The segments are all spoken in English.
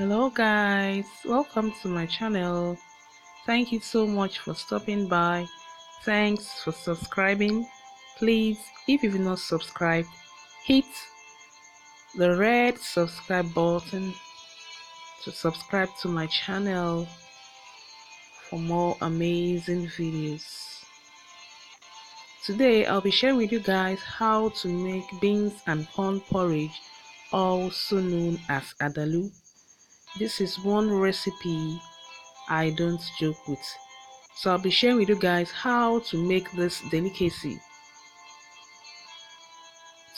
Hello guys, welcome to my channel. Thank you so much for stopping by. Thanks for subscribing. Please, if you've not subscribed, hit the red subscribe button to subscribe to my channel for more amazing videos. Today I'll be sharing with you guys how to make beans and corn porridge, also known as Adalu. This is one recipe I don't joke with. So I'll be sharing with you guys how to make this delicacy.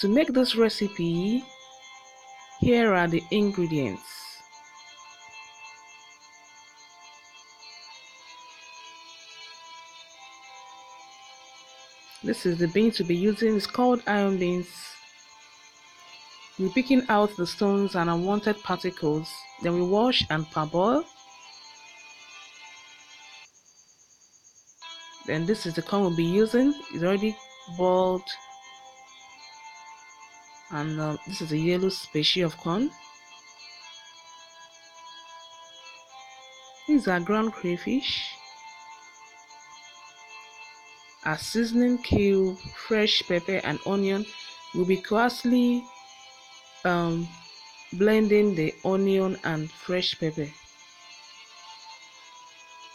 To make this recipe, here are the ingredients. This is the bean to be using. It's called iron beans. We're picking out the stones and unwanted particles. Then we wash and parboil. Then this is the corn we'll be using. It's already boiled. And this is a yellow species of corn. These are ground crayfish. A seasoning cube, fresh pepper and onion. We'll be coarsely blending the onion and fresh pepper.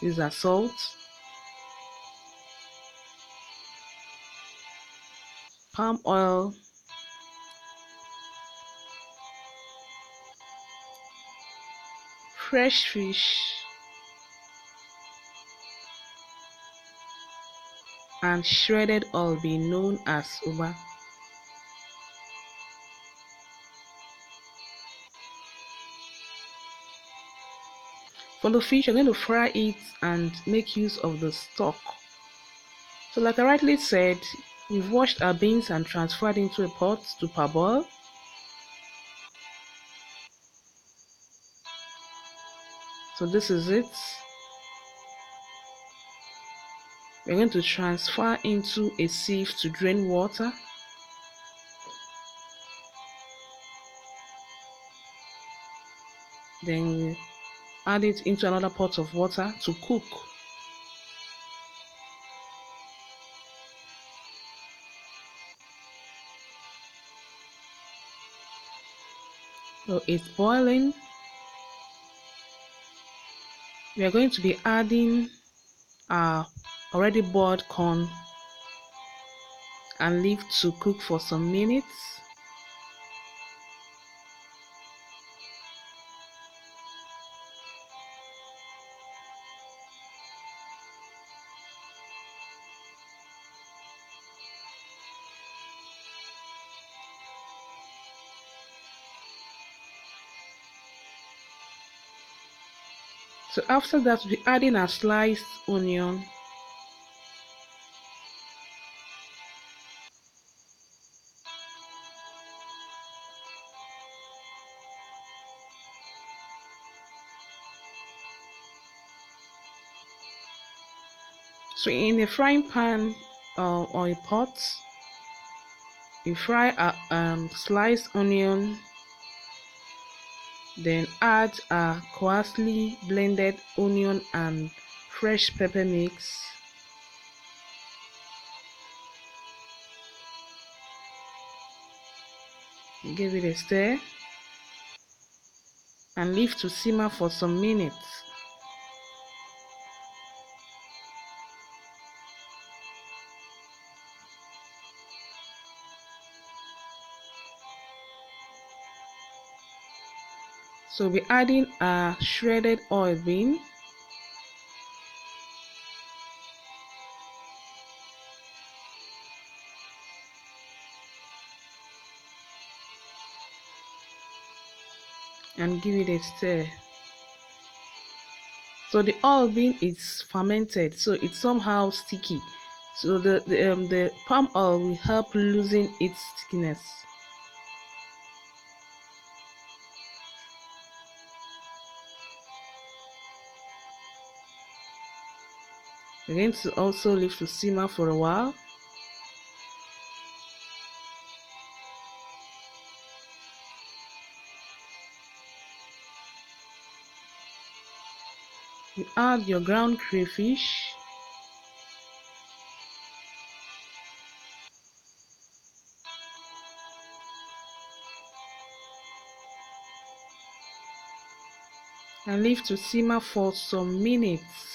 These are salt, palm oil, fresh fish, and shredded oil, being known as uba. For the fish, you're going to fry it and make use of the stock. So like I rightly said, we've washed our beans and transferred into a pot to parboil. So this is it. We're going to transfer into a sieve to drain water. Then we add it into another pot of water to cook. So it's boiling. We are going to be adding our already boiled corn and leave to cook for some minutes. So after that, we'll be adding a sliced onion, so in a frying pan or a pot, you fry a sliced onion, then add a coarsely blended onion and fresh pepper mix. Give it a stir and leave to simmer for some minutes. So we'll be adding a shredded oil bean, and give it a stir. So the oil bean is fermented, so it's somehow sticky. So the palm oil will help loosen its stickiness. We're going to also leave to simmer for a while. You add your ground crayfish, and leave to simmer for some minutes.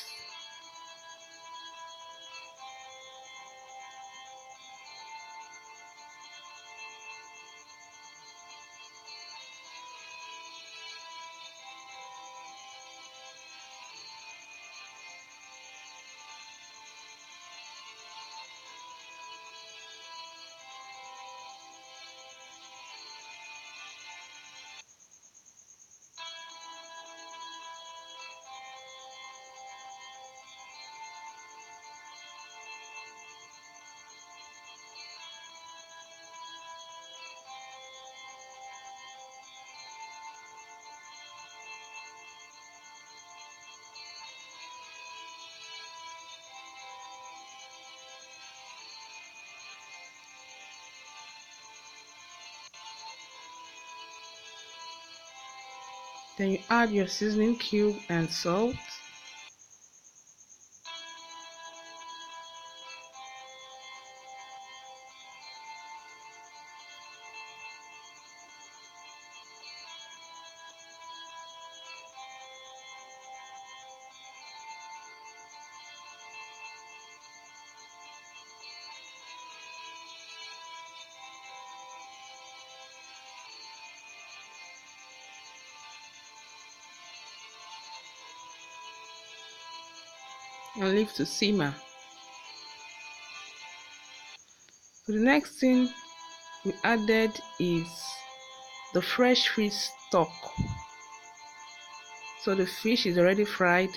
Then you add your seasoning cube and salt. And leave to simmer. So the next thing we added is the fresh fish stock. So the fish is already fried.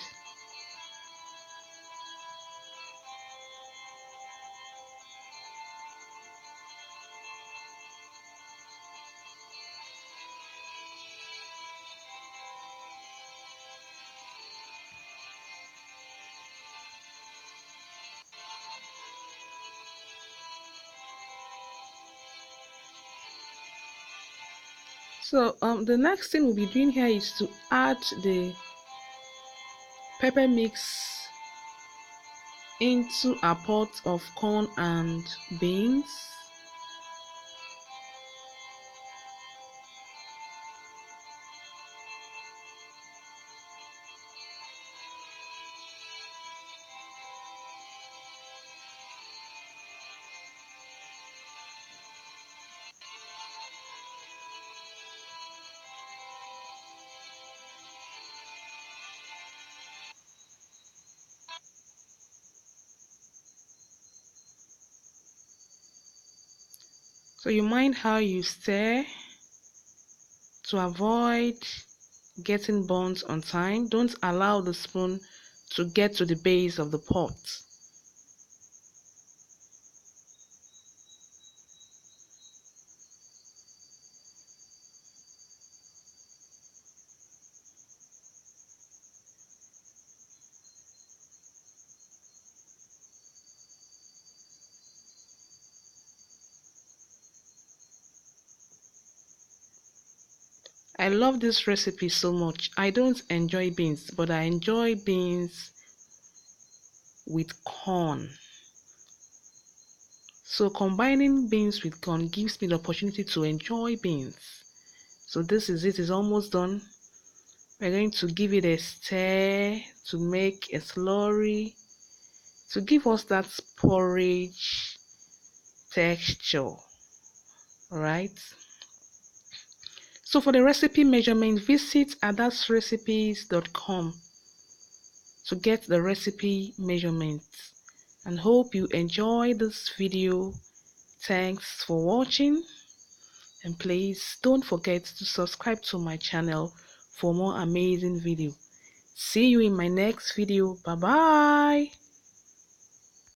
So the next thing we'll be doing here is to add the pepper mix into a pot of corn and beans. So you mind how you stir to avoid getting burnt on time. Don't allow the spoon to get to the base of the pot. I love this recipe so much. I don't enjoy beans, but I enjoy beans with corn. So combining beans with corn gives me the opportunity to enjoy beans. So this is it, it's almost done. We're going to give it a stir to make a slurry, to give us that porridge texture. Alright. So for the recipe measurement, visit Adasrecipes.com to get the recipe measurements. And hope you enjoy this video. Thanks for watching, and please don't forget to subscribe to my channel for more amazing videos. See you in my next video. Bye bye.